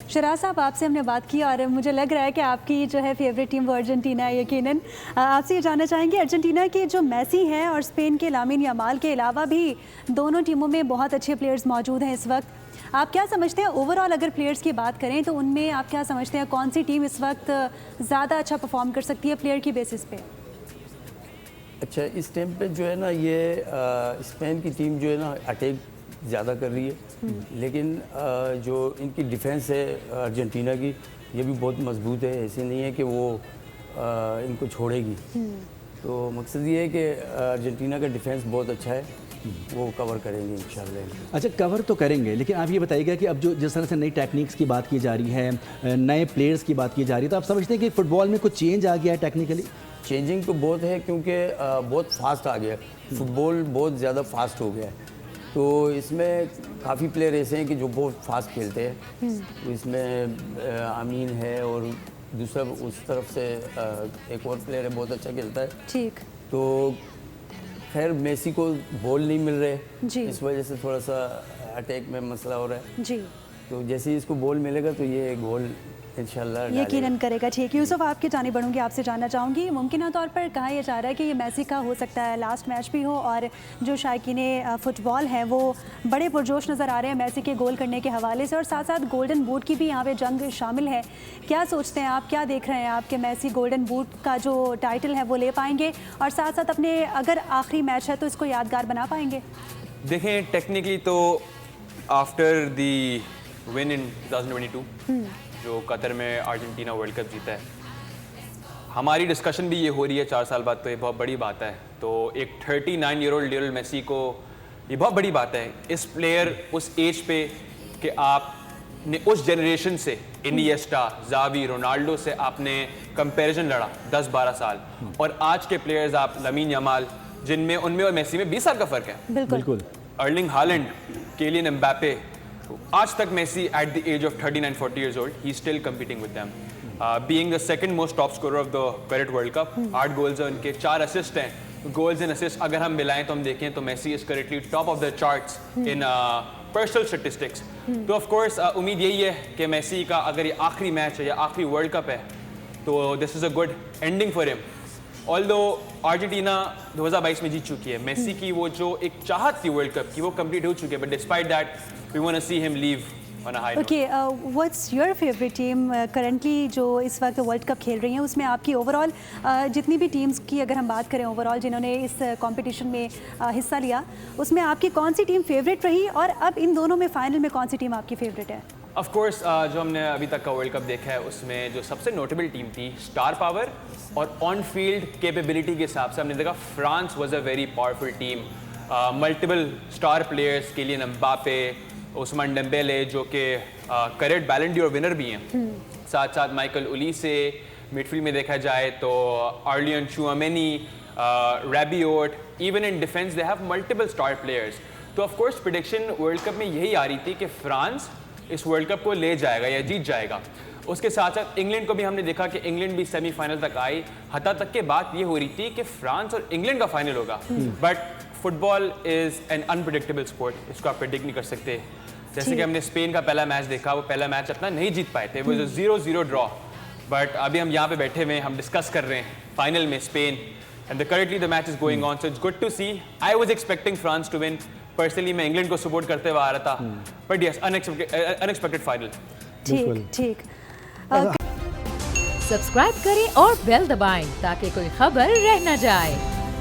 शराज साहब, आपसे हमने बात की और मुझे लग रहा है कि आपकी जो है फेवरेट टीम वो अर्जेंटीना है यकीनन। आपसे ये जानना चाहेंगे, अर्जेंटीना के जो मेसी हैं और स्पेन के लामिन यमाल के अलावा भी दोनों टीमों में बहुत अच्छे प्लेयर्स मौजूद हैं इस वक्त। आप क्या समझते हैं ओवरऑल, अगर प्लेयर्स की बात करें तो उनमें आप क्या समझते हैं कौन सी टीम इस वक्त ज़्यादा अच्छा परफॉर्म कर सकती है प्लेयर की बेसिस पे? अच्छा, इस टाइम पे जो है ना ये स्पेन की टीम जो है ना अटैक ज़्यादा कर रही है, लेकिन जो इनकी डिफेंस है अर्जेंटीना की ये भी बहुत मजबूत है। ऐसे नहीं है कि वो इनको छोड़ेगी। तो मकसद ये है कि अर्जेंटीना का डिफेंस बहुत अच्छा है, वो कवर करेंगे इंशाल्लाह। अच्छा, कवर तो करेंगे, लेकिन आप ये बताइएगा कि अब जो जिस तरह से नई टेक्निक्स की बात की जा रही है, नए प्लेयर्स की बात की जा रही है, तो आप समझते हैं कि फुटबॉल में कुछ चेंज आ गया है टेक्निकली? चेंजिंग तो बहुत है क्योंकि बहुत फास्ट आ गया है, फुटबॉल बहुत ज़्यादा फास्ट हो गया है। तो इसमें काफ़ी प्लेयर ऐसे हैं कि जो बहुत फास्ट खेलते हैं। तो इसमें आमीन है और दूसरा उस तरफ से एक और प्लेयर है बहुत अच्छा खेलता है। ठीक। तो खैर मेसी को बॉल नहीं मिल रहे, जी। इस वजह से थोड़ा सा अटैक में मसला हो रहा है जी। तो जैसे ही इसको बॉल मिलेगा तो ये गोल इंशाल्लाह यकीनन करेगा। ठीक, यूसुफ आपकी जानी बढ़ूंगी, आपसे जानना चाहूँगी, मुमकिन तौर पर कहा यह जा रहा है कि ये मेसी का हो सकता है लास्ट मैच भी हो और जो शायकीन फ़ुटबॉल हैं वो बड़े पुरजोश नज़र आ रहे हैं मेसी के गोल करने के हवाले से, और साथ साथ गोल्डन बूट की भी यहाँ पे जंग शामिल है। क्या सोचते हैं आप, क्या देख रहे हैं आप कि मेसी गोल्डन बूट का जो टाइटल है वो ले पाएंगे और साथ साथ अपने अगर आखिरी मैच है तो इसको यादगार बना पाएंगे? देखें, टेक्निकली तो आफ्टर दी विन इन 2022 जो कतर में अर्जेंटीना वर्ल्ड कप जीता है, हमारी डिस्कशन भी ये हो रही है 4 साल बाद, तो ये बहुत बड़ी बात है। तो एक 39 ईयर ओल्ड लियोनेल मेसी को ये बहुत बड़ी बात है, इस प्लेयर उस एज पे कि आपने उस जनरेशन से इनिएस्टा, जावी, रोनाल्डो से आपने कंपैरिजन लड़ा 10-12 साल, और आज के प्लेयर्स आप लामिन यमाल, जिनमें उनमें और मेसी में 20 साल का फ़र्क है। बिल्कुल। अर्लिंग हालैंड, केलियन एम्बापे, आज तक Messi at the age of 39-40 years old, he is still competing with them. Being the second most top scorer of the current World Cup, 8 goals हैं उनके, 4 असिस्ट हैं। गोल्स एंड असिस्ट अगर हम मिलाएं तो हम देखें तो Messi is currently top of the charts in personal statistics. तो ऑफ कोर्स उम्मीद यही है कि मेसी का अगर ये आखिरी मैच है या आखिरी वर्ल्ड कप है तो this is a good ending for him. Although Argentina 2022 में जीत चुकी है, मेसी की वो जो एक चाहत थी वर्ल्ड कप की वो कंप्लीट हो चुकी है, but despite that we want to see him leave on a high note. Okay, what's your favourite team currently जो इस वक्त वर्ल्ड कप खेल रही हैं, उसमें आपकी ओवरऑल जितनी भी टीम्स की अगर हम बात करें ओवरऑल जिन्होंने इस कंपटीशन में हिस्सा लिया, उसमें आपकी कौन सी टीम फेवरेट रही और अब इन दोनों में फाइनल में कौन सी टीम आपकी फेवरेट है? ऑफ कोर्स जो हमने अभी तक का वर्ल्ड कप देखा है उसमें जो सबसे नोटेबल टीम थी स्टार पावर और ऑन फील्ड कैपेबिलिटी के हिसाब से हमने देखा France was a very powerful team. Multiple star players, Kylian Mbappe, Ousmane Dembele जो कि करेंट बैलन डी'ओर विनर भी हैं, साथ साथ माइकल ओलिसे, मिडफील्ड में देखा जाए तो Aurelien Tchouameni, Rabiot, even in defence they have multiple star players. तो of course prediction world cup में यही आ रही थी कि फ्रांस इस वर्ल्ड कप को ले जाएगा या जीत जाएगा। उसके साथ साथ इंग्लैंड को भी हमने देखा कि इंग्लैंड भी सेमीफाइनल तक आई, हत्ता तक के बात ये हो रही थी कि फ्रांस और इंग्लैंड का फाइनल होगा। But football is an unpredictable sport, इसको आप प्रेडिक्ट नहीं कर सकते। जैसे कि हमने स्पेन का पहला मैच देखा, वो पहला मैच अपना नहीं जीत पाए थे, वो 0-0 ड्रॉ। बट अभी हम यहाँ पे बैठे हुए हैं, हम डिस्कस कर रहे हैं फाइनल में Spain, and currently the match is going on, so it's good to see. I was expecting France to win, personally मैं इंग्लैंड को सपोर्ट करते हुए आ रहा था, बट यस अनएक्सपेक्टेड फाइनल। ठीक। सब्सक्राइब करें और बेल दबाएं ताकि कोई खबर रह न जाए।